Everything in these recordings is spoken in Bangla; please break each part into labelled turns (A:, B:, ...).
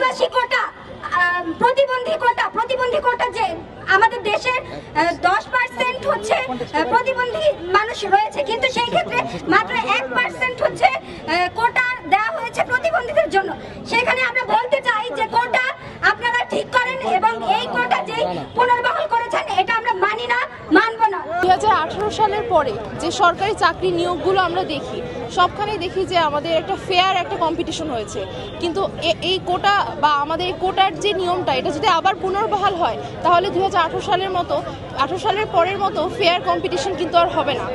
A: আদিবাসী কোটা, প্রতিবন্ধী কোটা যে আমাদের দেশের 10% হচ্ছে প্রতিবন্ধী মানুষ রয়েছে, কিন্তু সেই ক্ষেত্রে মাত্র 1% হচ্ছে কোটা দেওয়া হয়েছে প্রতিবন্ধীদের জন্য। সেখানে আমরা বলতে চাই যে কোটা আপনারা ঠিক করেন এবং এই কোটা যেই পুনর্বহাল করেছেন এটা আমরা মানি না, মানব না।
B: 2018 সালের পরে যে সরকারি চাকরি নিয়োগগুলো আমরা দেখি, সবখানেই দেখি যে আমাদের একটা ফেয়ার একটা কম্পিটিশন হয়েছে, কিন্তু এই কোটা বা আমাদের এই কোটার যে নিয়মটা এটা যদি আবার পুনর্বহাল হয় তাহলে 2018 সালের মতো 18 সালের পরের মতো ফেয়ার কম্পিটিশন কিন্তু আর হবে না।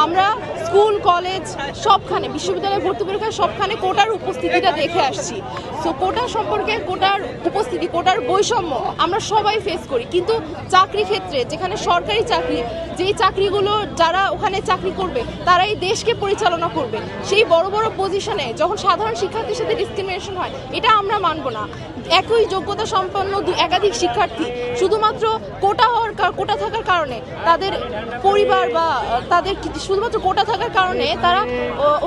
B: আমরা স্কুল কলেজ সবখানে, বিশ্ববিদ্যালয় ভর্তি পরীক্ষায় সবখানে কোটার উপস্থিতিটা দেখে আসছি। সো কোটা সম্পর্কে, কোটার উপস্থিতি, কোটার বৈষম্য আমরা সবাই ফেস করি, কিন্তু চাকরি ক্ষেত্রে যেখানে সরকারি চাকরি, যেই চাকরিগুলো যারা ওখানে চাকরি করবে তারাই দেশকে পরিচালনা করবে, সেই বড় বড় পজিশনে যখন সাধারণ শিক্ষার্থীর সাথে ডিসক্রিমিনেশন হয় এটা আমরা মানব না। একই যোগ্যতা সম্পন্ন একাধিক শিক্ষার্থী শুধুমাত্র কোটা থাকার কারণে তাদের পরিবার বা তাদের শুধুমাত্র কোটা থাকার কারণে তারা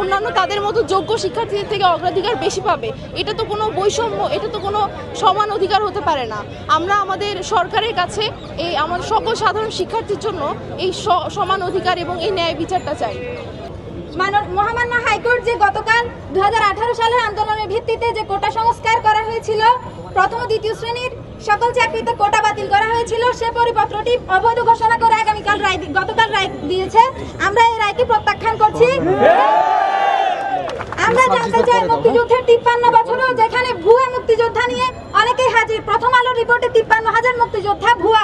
B: অন্যান্য তাদের মতো যোগ্য শিক্ষার্থীদের থেকে অগ্রাধিকার বেশি পাবে, এটা তো কোনো বৈষম্য, এটা তো কোনো সমান অধিকার হতে পারে না। আমরা আমাদের সরকারের কাছে এই আমাদের সকল সাধারণ শিক্ষার্থীর জন্য এই সমান অধিকার এবং এই ন্যায় বিচারটা চাই।
A: মহামান্য হাইকোর্ট যে গতকাল 2018 সালের আন্দোলনের ভিত্তিতে যে কোটা সংস্কার করা হয়েছিল, প্রথম ও দ্বিতীয় শ্রেণীর সকল চাকরিতে কোটা বাতিল করা হয়েছিল, সে পরিপত্রটি অবৈধ ঘোষণা করে গতকাল রায় দিয়েছে। আমরা এই রায়কে প্রত্যাখ্যান করছি। আমরা জানতে চাই, মুক্তিযুদ্ধের 53 বছরও যেখানে ভুয়া মুক্তিযোদ্ধা নিয়ে অনেকেই হাজির, প্রথম আলো রিপোর্টে 53,000 মুক্তিযোদ্ধা ভুয়া।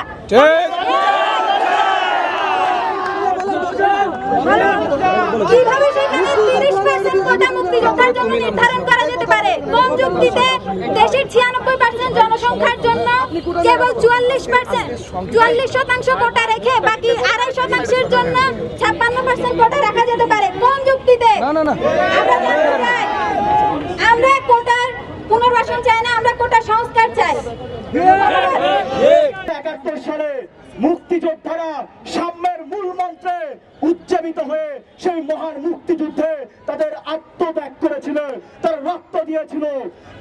A: কিভাবে সেখানে 30% কোটা মুক্তিযোদ্ধার জন্য নির্ধারণ করা যেতে পারে? কোন যুক্তিতে দেশের 96% জনসংখ্যার জন্য কেবল 44% কোটা রেখে বাকি 2.5%-এর জন্য 56% কোটা রাখা যেতে পারে? কোন যুক্তিতে? আমরা জানতে চাই। আমরা কোটার পুনর্বাসন চাই না, আমরা কোটা সংস্কার চাই।
C: 71 সালে মুক্তিযোদ্ধারা সাম্যের মূল মন্ত্রে উজ্জীবিত হয়ে সেই মহান মুক্তিযুদ্ধে তাদের আত্মত্যাগ করেছিল, তারা রক্ত দিয়েছিল,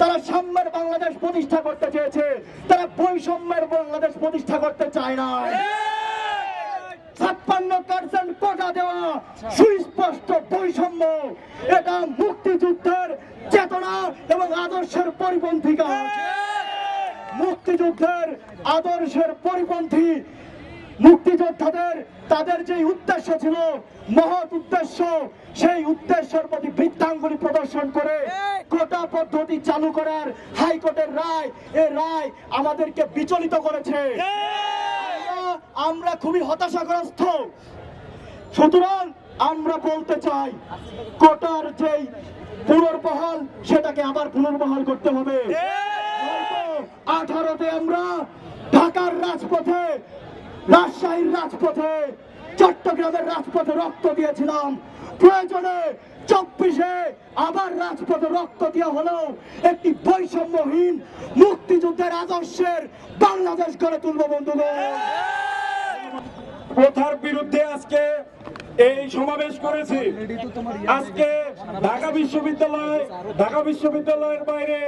C: তারা সাম্যের বাংলাদেশ প্রতিষ্ঠা করতে চেয়েছে, তারা বৈষম্যের বাংলাদেশ প্রতিষ্ঠা করতে চায় না। 56% কোটা দেওয়া সুস্পষ্ট বৈষম্য, এটা মুক্তিযুদ্ধের চেতনা এবং আদর্শের পরিপন্থী কাজ। মুক্তিযুদ্ধের আদর্শের পরিপন্থী মুক্তিযোদ্ধাদের তাদের যে উদ্দেশ্য ছিল, মহৎ উদ্দেশ্য, সেই উদ্দেশ্যের প্রতি বৃদ্ধাঙ্গুলি প্রদর্শন করে কোটা পদ্ধতি চালু করার হাইকোর্টের রায়, এই রায় আমাদেরকে বিচলিত করেছে। আমরা খুবই হতাশাগ্রস্ত। সুতরাং আমরা বলতে চাই, কোটার যেই পুনর্বহাল সেটাকে আবার পুনর্বহাল করতে হবে। 18-তে আমরা ঢাকার রাজপথে, রাজশাহীর রাজপথে, চট্টগ্রামের রাজপথে রক্ত দিয়েছিলাম। প্রয়োজনে 24-এ আবার রাজপথে রক্ত দেওয়া হলেও একটি বৈষম্যহীন মুক্তিযুদ্ধের আদর্শের বাংলাদেশ গড়ে তুলব। বন্ধুগণ,
D: প্রথার বিরুদ্ধে আজকে এই সমাবেশ করেছি। আজকে ঢাকা বিশ্ববিদ্যালয়ের বাইরে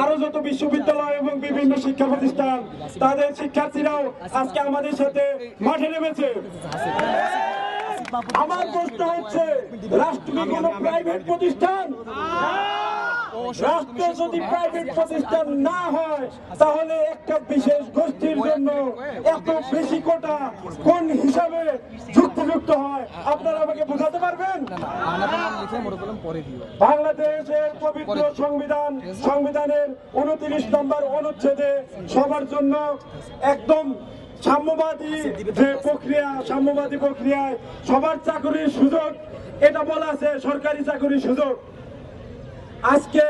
D: আরো যত বিশ্ববিদ্যালয় এবং বিভিন্ন শিক্ষা প্রতিষ্ঠান, তাদের শিক্ষার্থীরাও আজকে আমাদের সাথে মাঠে নেমেছে। আমার প্রশ্ন হচ্ছে, রাষ্ট্র কি কোনো প্রাইভেট প্রতিষ্ঠান? রাষ্ট্র যদি প্রাইভেট প্রতিষ্ঠান না হয় তাহলে একটা বিশেষ গোষ্ঠীর জন্য এত বেশি কোটা কোন হিসাবে যুক্তিযুক্ত হয়? আপনারা আমাকে বোঝাতে পারবেন? বাংলাদেশের পবিত্র সংবিধানের 29 নম্বর অনুচ্ছেদে সবার জন্য একদম সাম্যবাদী প্রক্রিয়ায় সবার চাকরির সুযোগ, এটা বলা আছে, সরকারি চাকরির সুযোগ। আজকে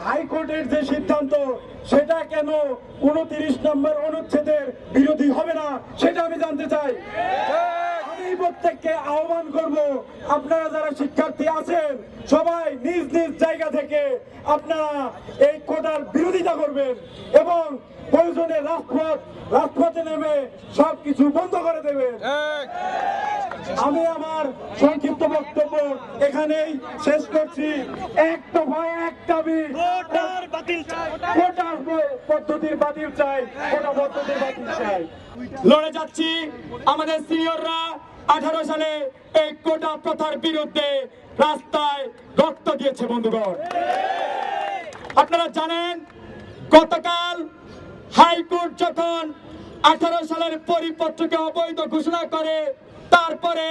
D: হাইকোর্টের যে সিদ্ধান্ত, সেটা কেন 29 নম্বর অনুচ্ছেদের বিরোধী হবে না সেটা আমি জানতে চাই। আমি প্রত্যেককে আহ্বান করব, আপনারা যারা শিক্ষার্থী আছেন সবাই নিজ নিজ জায়গা থেকে আপনারা এই কোটার বিরোধিতা করবেন এবং প্রয়োজনে রাজপথে নেমে সবকিছু বন্ধ করে দেবেন। আমি আমার সংক্ষিপ্ত বক্তব্য এখানেই শেষ করছি। এক দফা এক দাবি,
C: বাতিল চাই,
D: কোটা পদ্ধতির বাতিল চাই, কোটা পদ্ধতির বাতিল চাই। লড়ে যাচ্ছি আমাদের সিনিয়ররা 18 সালে এই কোটা প্রথার বিরুদ্ধে রাস্তায় রক্ত দিয়েছে বন্ধুগণ। আপনারা জানেন গতকাল হাইকোর্ট যখন 18 সালের পরিপত্রকে অবৈধ ঘোষণা করে, তারপরে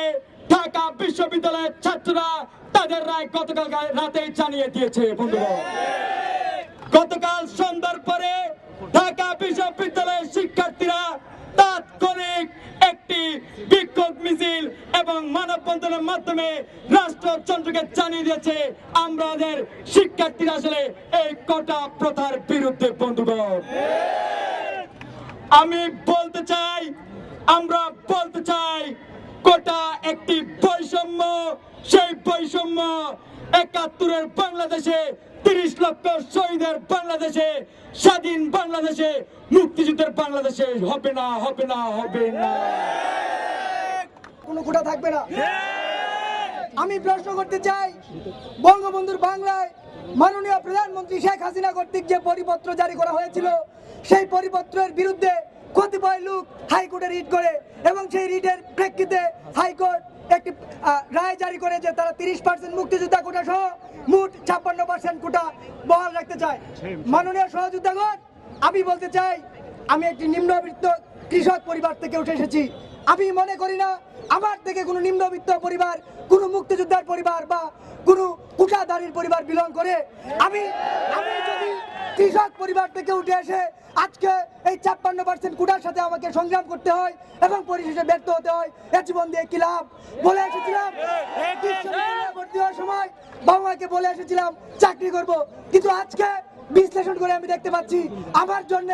D: ঢাকা বিশ্ববিদ্যালয়ের ছাত্ররা তাদের রায় গতকাল রাতেই জানিয়ে দিয়েছে বন্ধুগণ। গতকাল সন্ধ্যার পরে ঢাকা বিশ্ববিদ্যালয়ের শিক্ষার্থীরা তাৎক্ষণিক একটি বিক্ষোভ মিছিল এবং মানববন্ধনের মাধ্যমে রাষ্ট্রযন্ত্রকে জানিয়ে দিয়েছে আমাদের শিক্ষার্থীরা আসলে এই কোটা প্রথার বিরুদ্ধে বন্ধুগণ। আমি বলতে চাই, আমরা বলতে চাই কোটা একটি বৈষম্য, সেই বৈষম্য 71-এর বাংলাদেশে 30 লক্ষ শহীদের বাংলাদেশে, স্বাধীন বাংলাদেশে, মুক্তিযুদ্ধের বাংলাদেশে হবে না, হবে না, হবে না।
E: কোনো কোটা থাকবে না। আমি প্রশ্ন করতে চাই, বঙ্গবন্ধুর বাংলায় মাননীয় প্রধানমন্ত্রী শেখ হাসিনা কর্তৃক যে পরিপত্র জারি করা হয়েছিল, সেই পরিপত্রের বিরুদ্ধে কতিপয় লোক হাইকোর্টে রিট করে এবং সেই রিটের প্রেক্ষিতে হাইকোর্ট একটি রায় জারি করে যে তারা 30% মুক্তিযোদ্ধা কোটা সহ মোট 56% কোটা বহাল রাখতে চায়। মাননীয় সহযোদ্ধাগণ, আমি বলতে চাই, আমি একটি নিম্নবিত্ত কৃষক পরিবার থেকে উঠে এসেছি। আমি মনে করি না আমার থেকে কোনো নিম্নবিত্ত পরিবার, কোনো মুক্তিযোদ্ধার পরিবার বা কোনো কোটাধারীর পরিবার বিলং করে। আমি যদি কৃষক পরিবার থেকে উঠে এসে আজকে এই 56% কোটার সাথে আমাকে সংগ্রাম করতে হয় এবং পরিশেষে ব্যর্থ হতে হয়, এ জীবন দিয়ে কি লাভ? বলে এসেছিলাম বিশ্ববিদ্যালয়ে ভর্তি হওয়ার সময় বাবা মাকে বলে এসেছিলাম চাকরি করব, কিন্তু আজকে বিশ্লেষণ করে আমি দেখতে পাচ্ছি আমার জন্য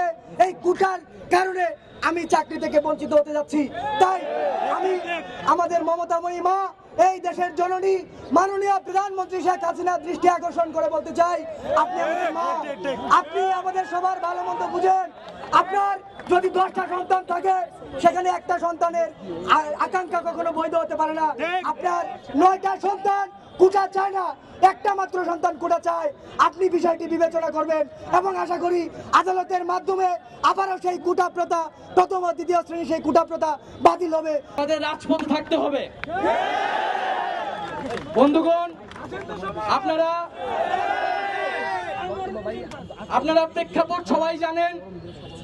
E: এই কোটার কারণে আমি চাকরি থেকে বঞ্চিত হতে যাচ্ছি। তাই আমি আমাদের মমতাময়ী মা, এই দেশের জননী মাননীয় প্রধানমন্ত্রী শেখ হাসিনার দৃষ্টি আকর্ষণ করে বলতে চাই, আপনি আমাদের মা, আপনি আমাদের সবার ভালো মন্দ বুঝেন। আপনার যদি 10টা সন্তান থাকে, সেখানে একটা সন্তানের আকাঙ্ক্ষা কখনো বৈধ হতে পারে না। আপনার 9টা সন্তান কোটা চায় না, একটা মাত্র সন্তান কোটা চায়। আপনি বিষয়টি বিবেচনা করবেন এবং আশা করি আদালতের মাধ্যমে আবারও সেই কোটা প্রথা, প্রথম ও দ্বিতীয় শ্রেণী সেই কোটা প্রথা বাতিল হবে।
F: আমাদের রাজপথে থাকতে হবে। বন্ধুগণ, আপনারা প্রেক্ষাপট সবাই জানেন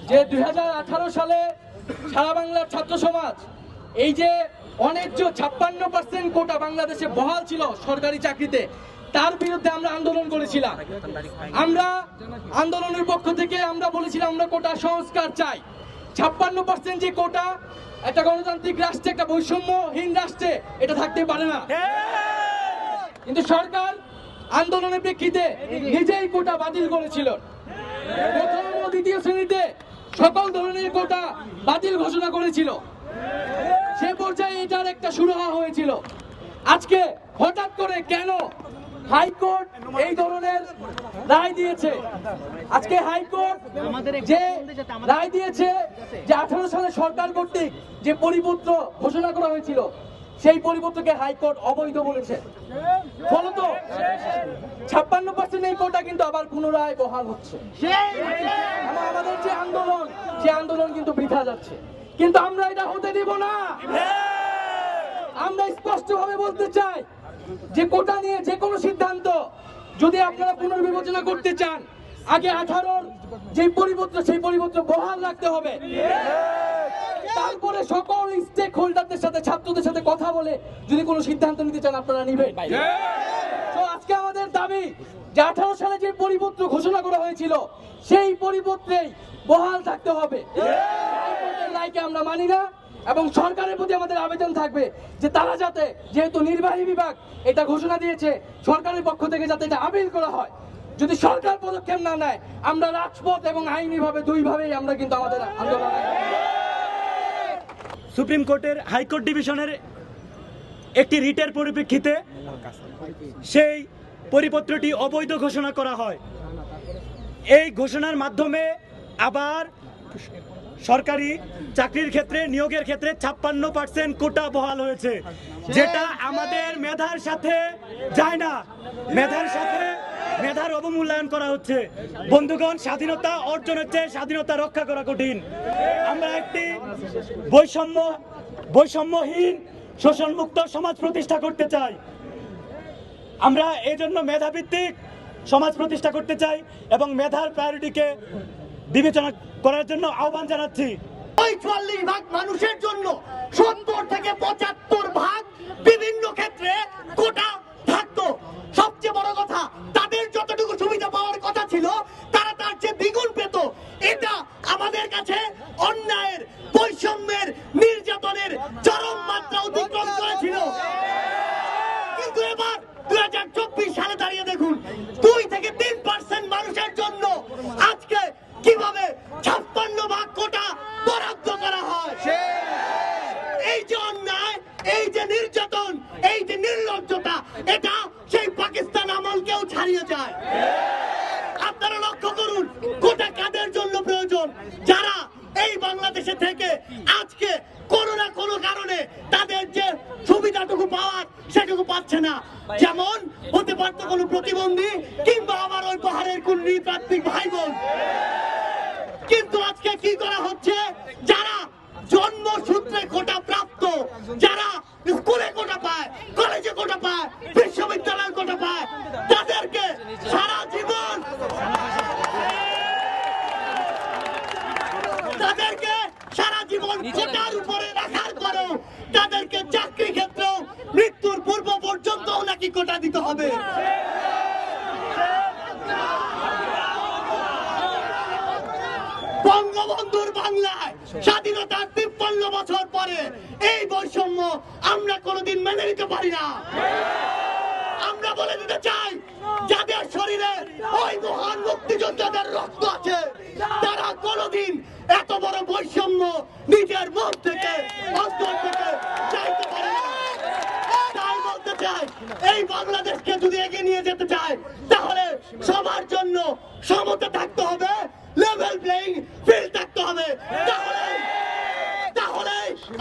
F: যে 2018 সালে সারা বাংলার ছাত্র সমাজ এই যে অন্যায্য 56% কোটা বাংলাদেশে বহাল ছিল সরকারি চাকরিতে, তার বিরুদ্ধে আমরা আন্দোলন করেছিলাম। আমরা আন্দোলনের পক্ষ থেকে আমরা বলেছিলাম আমরা কোটা সংস্কার চাই। 56% যে কোটা একটা গণতান্ত্রিক রাষ্ট্রে, একটা বৈষম্যহীন রাষ্ট্রে এটা থাকতে পারে না। কিন্তু সরকার আন্দোলনের প্রেক্ষিতে নিজেই কোটা বাতিল করেছিল। প্রথম ও দ্বিতীয় শ্রেণীতে সকল ধরনের কোটা বাতিল ঘোষণা করেছিল। সে পর্যায়ে এটার একটা সুরাহা হয়েছিল। আজকে হঠাৎ করে কেন হাইকোর্ট এই ধরনের রায় দিয়েছে? আজকে হাইকোর্ট যে রায় দিয়েছে যে 18 সালে সরকার কর্তৃক যে পরিপত্র ঘোষণা করা হয়েছিল, সেই পরিপত্রকে হাইকোর্ট অবৈধ বলেছে। ফলত 56% এই কোটা কিন্তু আবার পুনরায় বহাল হচ্ছে। আমাদের যে আন্দোলন, সে আন্দোলন কিন্তু বৃথা যাচ্ছে। কিন্তু আমরা এটা হতে দিব না। আমরা স্পষ্টভাবে বলতে চাই যে কোটা নিয়ে যে কোনো সিদ্ধান্ত যদি আপনারা পুনর্বিবেচনা করতে চান, আগে 18-র যে পরিপত্র, সেই পরিপত্র বহাল রাখতে হবে। তারপরে সকল স্টেক হোল্ডারদের সাথে, ছাত্রদের সাথে কথা বলে যদি কোনো সিদ্ধান্ত নিতে চান, আপনারা নিবেন। তো আজকে আমাদের দাবি যে 18 সালে যে পরিপত্র ঘোষণা করা হয়েছিল, সেই পরিপত্রেই বহাল থাকতে হবে। হাইকোর্টের রায়কে আমরা মানি না এবং সরকারের প্রতি আমাদের আবেদন থাকবে যে তারা যাতে, যেহেতু নির্বাহী বিভাগ এটা ঘোষণা দিয়েছে, সরকারের পক্ষ থেকে যাতে এটা আপিল করা হয়। যদি সরকার পদক্ষেপ না নেয়, আমরা রাজপথ এবং আইনিভাবে দুইভাবেই আমরা কিন্তু আমাদের আন্দোলন।
C: সুপ্রিম কোর্টের হাইকোর্ট ডিভিশনের একটি রিটের পরিপ্রেক্ষিতে সেই পরিপত্রটি অবৈধ ঘোষণা করা হয়। এই ঘোষণার মাধ্যমে আবার সরকারি চাকরির ক্ষেত্রে, নিয়োগের ক্ষেত্রে 56% কোটা বহাল হয়েছে, যেটা আমাদের মেধার সাথে যায় না। মেধার সাথে মেধার অবমূল্যায়ন করা হচ্ছে। বন্ধুগণ, স্বাধীনতা অর্জনের চেয়ে স্বাধীনতা রক্ষা করা কঠিন। আমরা একটি বৈষম্যহীন শোষণমুক্ত সমাজ প্রতিষ্ঠা করতে চাই। আমরা এই জন্য মেধাভিত্তিক সমাজ প্রতিষ্ঠা করতে চাই এবং মেধার প্রায়োরিটিকে বিবেচনা করার জন্য আহ্বান জানাচ্ছি।
G: ৪৫% মানুষের জন্য ৭০ থেকে ৭৫% বিভিন্ন ক্ষেত্রে কোটা থাকতো। সবচেয়ে বড় কথা, তাদের যতটুকু সুবিধা পাওয়ার কথা ছিল তারা তার চেয়ে দ্বিগুণ পেত। এটা আমাদের কাছে অন্যায়ের, বৈষম্যের, নির্যাতনের চরম মাত্রা অতিক্রম করেছিল। কিন্তু এবার ২০২৪ সালে দাঁড়িয়ে দেখুন, ২ থেকে ৩% মানুষের জন্য আজকে কিভাবে ৫৬% কোটা বরাদ্দ করা হয়। এই যে অন্যায়, এই যে নির্যাতন, এই যে নির্লজ্জতা, এটা সেই পাকিস্তান আমলকেও ছাড়িয়ে যায়। আপনারা লক্ষ্য করুন, কোটা কাদের জন্য প্রয়োজন? যারা এই বাংলাদেশে থেকে আজকে কোনো না কোনো কারণে তাদের যে সুবিধাটুকু পাওয়ার সেটুকু পাচ্ছে না। যেমন হতে পারত কোনো প্রতিবন্ধী কিংবা আমার ওই পাহাড়ের কোন নৃতাত্ত্বিক ভাই বোন। কিন্তু আজকে কি করা হচ্ছে? যারা জন্মসূত্রে কোটা প্রাপ্ত, যারা স্কুলে কোটা পায়, কলেজে কোটা পায়, বিশ্ববিদ্যালয়ে কোটা পায়, তাদেরকে সারা জীবন কোটার উপরে রাখার পরেও তাদেরকে চাকরি ক্ষেত্রেও মৃত্যুর পূর্ব পর্যন্ত নাকি কোটা দিতে হবে। বঙ্গবন্ধুর বাংলায় স্বাধীনতার ৫৩ বছর পরে এই বৈষম্য আমরা কোনোদিন মেনে নিতে পারি না। আমরা বলে দিতে চাই, যাদের শরীরে ওই মহান মুক্তিযোদ্ধাদের রক্ত আছে, তারা কোনোদিন এত বড় বৈষম্য নিজের মন থেকে, অন্তর থেকে চাইতে পারে না। তাই বলতে চাই, এই বাংলাদেশকে যদি এগিয়ে নিয়ে যেতে চায়, তাহলে সবার জন্য সমতা থাকতে হবে, লেভেল প্লেইং ফিল্ড থাকতে হবে। তাহলে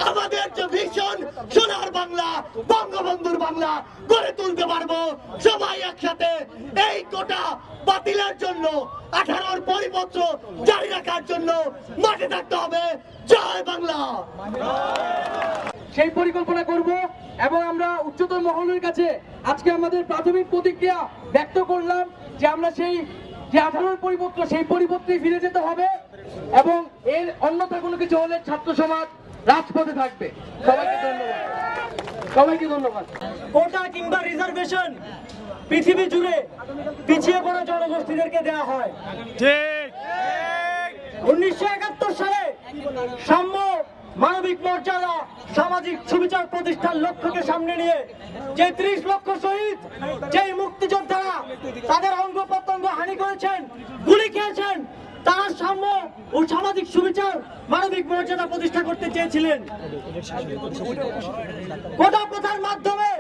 G: আমাদের যে ভিশন, সোনার বাংলা, বঙ্গবন্ধুর বাংলা গড়ে তুলতে পারবো। সবাই একসাথে এই কোটা বাতিলের জন্য, 18 পরিপত্র জারি রাখার জন্য মাঠে থাকতে হবে। জয় বাংলা।
F: সেই পরিকল্পনা করব এবং আমরা উচ্চতর মহলের কাছে আজকে আমাদের প্রাথমিক প্রতিক্রিয়া ব্যক্ত করলাম যে আমরা সেই যে 18 পরিপত্র, সেই পরিপত্রে ফিরে যেতে হবে এবং এর অন্যথা কোনো কিছু হলে ছাত্র সমাজ রাজপথে থাকবে। সবাইকে ধন্যবাদ। সবাইকে ধন্যবাদ।
C: কোটা কিংবা রিজার্ভেশন পৃথিবী জুড়ে পিছিয়ে পড়া জনগোষ্ঠীদেরকে দেওয়া হয়। ঠিক। 1971 সালে সাম্য, মানবিক মর্যাদা, সামাজিক সুবিচার প্রতিষ্ঠার লক্ষ্যকে সামনে নিয়ে যে 30 লক্ষ শহীদ, যেই মুক্তিযোদ্ধারা তাদের অঙ্গ প্রত্যঙ্গ হানি করেছেন, গুলি খেয়েছেন, তারা সাম্য ও সামাজিক সুবিচার, মানবিক মর্যাদা প্রতিষ্ঠা করতে চেয়েছিলেন। কোটা প্রথার মাধ্যমে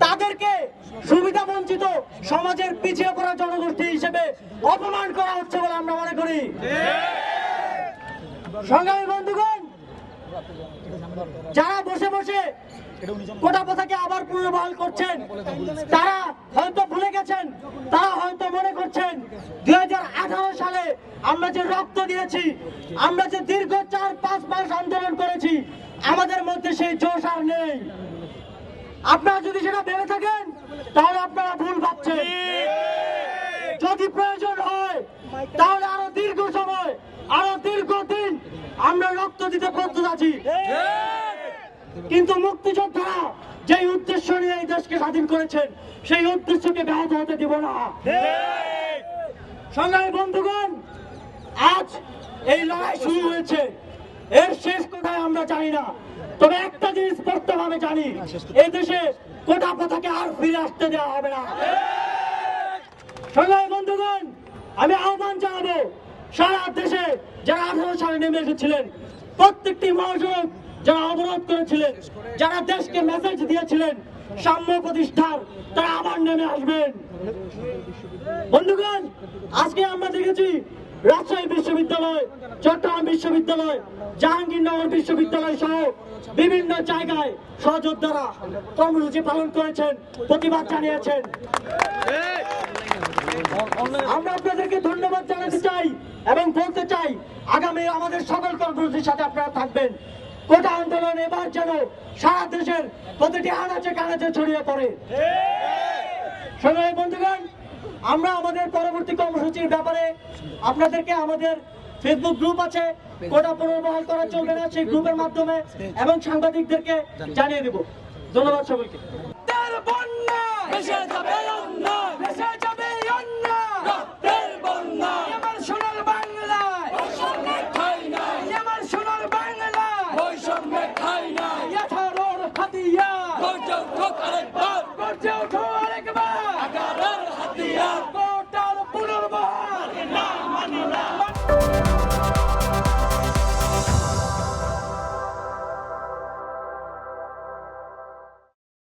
C: তাদেরকে সুবিধা বঞ্চিত সমাজের পিছিয়ে পড়া জনগোষ্ঠী হিসেবে অপমান করা হচ্ছে বলে আমরা মনে করি। সংগ্রামী বন্ধুগণ, যারা বসে বসে কোটা প্রথাকে আবার পুনর্বহাল করছেন, তারা হয়তো ভুলে গেছেন, তারা হয়তো মনে করছেন 2018 সালে আমরা যে রক্ত দিয়েছি, আমরা যে দীর্ঘ 4-5 মাস আন্দোলন করেছি, আমাদের মধ্যে সেই জোশ আর নেই। আপনারা যদি সেটা ভেবে থাকেন, তাহলে আপনারা ভুল ভাবছেন। যদি প্রয়োজন হয়, তাহলে আরো দীর্ঘ সময়, আরো দীর্ঘদিন আমরা রক্ত দিতে প্রস্তুত আছি। কিন্তু মুক্তিযোদ্ধারা যেই উদ্দেশ্য নিয়ে এই দেশকে স্বাধীন করেছেন, সেই উদ্দেশ্যকে ব্যাহত হতে দিব না। সংগ্রামী বন্ধুগণ, আজ এই লড়াই শুরু হয়েছে, এর শেষ কোথায় আমরা জানি না। তবে একটা জিনিস স্পষ্টভাবে জানি, এই দেশে কোটা প্রথাকে আর ফিরে আসতে দেওয়া হবে না। সংগ্রামী বন্ধুগণ, আমি আহ্বান জানাবো সারা দেশে যারা 18 সালে নেমে এসেছিলেন, প্রত্যেকটি মহাসড়ক যারা অবরোধ করেছিলেন, যারা দেশকে মেসেজ দিয়েছিলেন সাম্য প্রতিষ্ঠার, তারা আবার নেমে আসবেন। বন্ধুগণ, আজকে আমরা দেখেছি রাজশাহী বিশ্ববিদ্যালয়, চট্টগ্রাম বিশ্ববিদ্যালয়, জাহাঙ্গীরনগর বিশ্ববিদ্যালয় সহ বিভিন্ন জায়গায় সহযোদ্ধারা কর্মসূচি পালন করেছেন, প্রতিবাদ জানিয়েছেন।
G: আমরা আপনাদেরকে ধন্যবাদ জানাতে চাই এবং বলতে চাই আগামী আমাদের সকল কর্মসূচির সাথে আপনারা থাকবেন। কোটা আন্দোলন এবার যেন সারা দেশের প্রতিটি আনাচে কানাচে ছড়িয়ে পড়ে। সংগ্রামী বন্ধুগণ, আমরা আমাদের পরবর্তী কর্মসূচির ব্যাপারে আপনাদেরকে আমাদের ফেসবুক গ্রুপ আছে, কোটা পুনর্বহাল করা চলবে না, সেই গ্রুপের মাধ্যমে এবং সাংবাদিকদেরকে জানিয়ে দেব। ধন্যবাদ সকলকে।